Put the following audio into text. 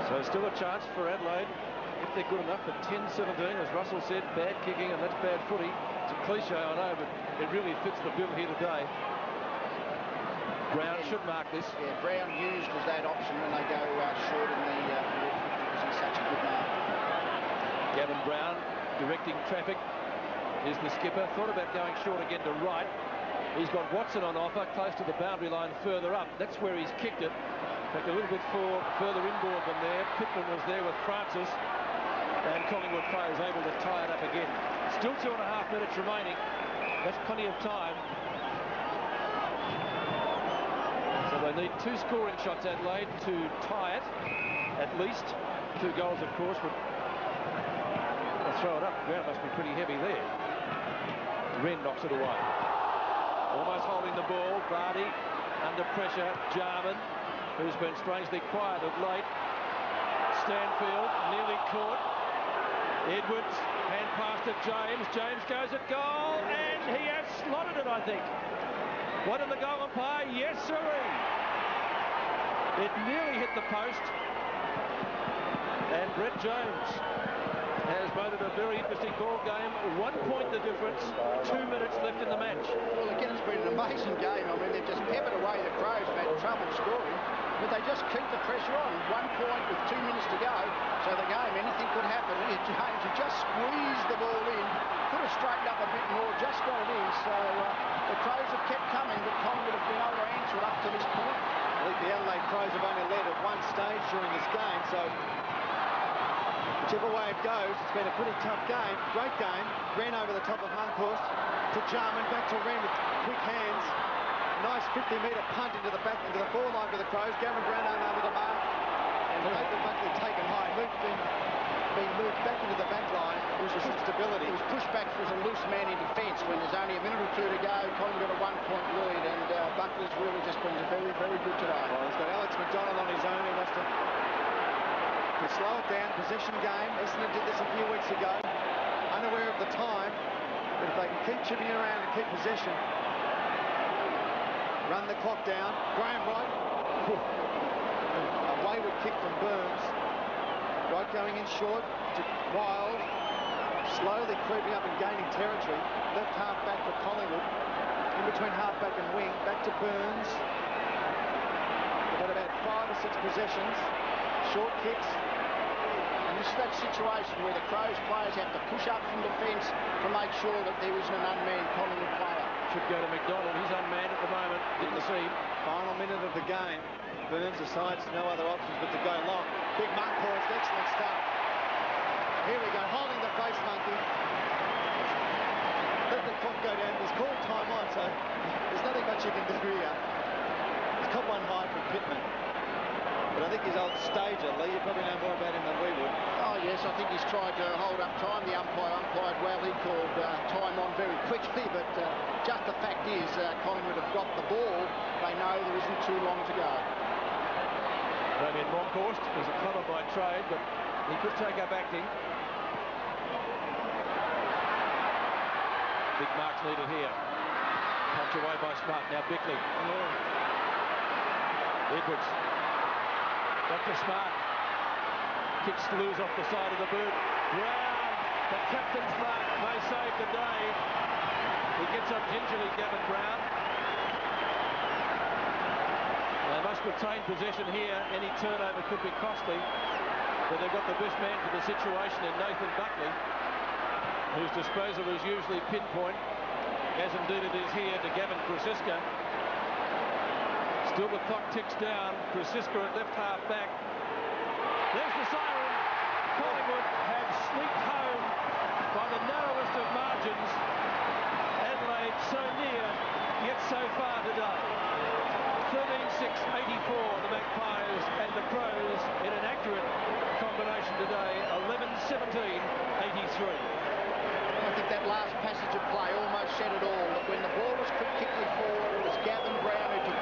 So still a chance for Adelaide if they're good enough, but 10-17, as Russell said, bad kicking, and that's bad footy. It's a cliche, I know, but it really fits the bill here today. Brown should mark this. Yeah, Brown used as that option when they go short in the 50 because he's such a good mark. Gavin Brown directing traffic. Here's the skipper. Thought about going short again to right. He's got Watson on offer, close to the boundary line further up. That's where he's kicked it. In fact, a little bit further inboard than there. Pittman was there with Francis, and Collingwood players able to tie it up again. Still 2.5 minutes remaining. That's plenty of time. So they need 2 scoring shots, Adelaide, to tie it, at least. 2 goals, of course, but they'll throw it up. The ground must be pretty heavy there. Wren knocks it away. Almost holding the ball. Vardy under pressure. Jarman, who's been strangely quiet of late. Stanfield nearly caught. Edwards, hand pass to James. James goes at goal, and he has slotted it, I think. What in the goal umpire? Yes, sirree. It nearly hit the post. And Brett Jones has made it a very interesting ball game. 1 point the difference, 2 minutes left in the match. Well, again, it's been an amazing game. I mean, they've just peppered away the Crows and had trouble scoring, but they just keep the pressure on. 1 point with 2 minutes to go. So the game, anything could happen. James, he just squeezed the ball in, could have straightened up a bit more, just got it in. So the Crows have kept coming, but Collingwood have been able to answer it up to this point. I think the Adelaide Crows have only led at one stage during this game, so whichever way it goes, it's been a pretty tough game. Great game. Wren over the top of Munkhorst to Jarman, back to Wren with quick hands. Nice 50-metre punt into the forward line for the Crows. Gavin Brown under the mark, and Nathan Buckley taken high. Being moved back into the back line, gives us some stability. It was pushed back as a loose man in defence when there's only a minute or 2 to go. Collingwood got a 1-point lead, and Buckley's really just been very, very good today. Well, he's got Alex McDonald on his own. He wants to slow it down, possession game. Essendon did this a few weeks ago, unaware of the time, but if they can keep chipping around and keep possession, run the clock down. Graham Wright, a wayward kick from Burns. Wright going in short to Wild, slowly creeping up and gaining territory. Left half back for Collingwood, in between half back and wing, back to Burns. They've got about 5 or 6 possessions, short kicks. And this is that situation where the Crows players have to push up from defence to make sure that there isn't an unmanned Collingwood player. Should go to McDonald. He's unmanned at the moment. Didn't see him. Final minute of the game. Burns decides no other options but to go long. Big Munkhorst, excellent stuff. Here we go, holding the face monkey. Let the clock go down. He's called time on, so there's nothing much you can do here. He's caught one high from Pittman. But I think his old stager, Lee, you probably know more about him than we would. Oh, yes, I think he's tried to hold up time. The umpire umpired well. He called time on very quickly, but just the fact is Collingwood have got the ball. They know there isn't too long to go. Damien Monkhorst is a punter by trade, but he could take up acting. Big marks needed here. Punch away by Smart. Now Bickley. Edwards. Back to Smart. Kicks loose off the side of the boot. Brown. The captain's mark may save the day. He gets up gingerly, Gavin Brown. They must retain possession here. Any turnover could be costly. But they've got the best man for the situation in Nathan Buckley, whose disposal is usually pinpoint, as indeed it is here to Gavin Krasiska. Still the clock ticks down. Krasiska at left half back. There's the siren. Collingwood have sneaked home by the narrowest of margins. Adelaide so near, yet so far today. 13-6-84, the Magpies and the Crows in an accurate combination today. 11-17-83. I think that last passage of play almost said it all, that when the ball was kicked quickly forward, it was Gavin Brown who took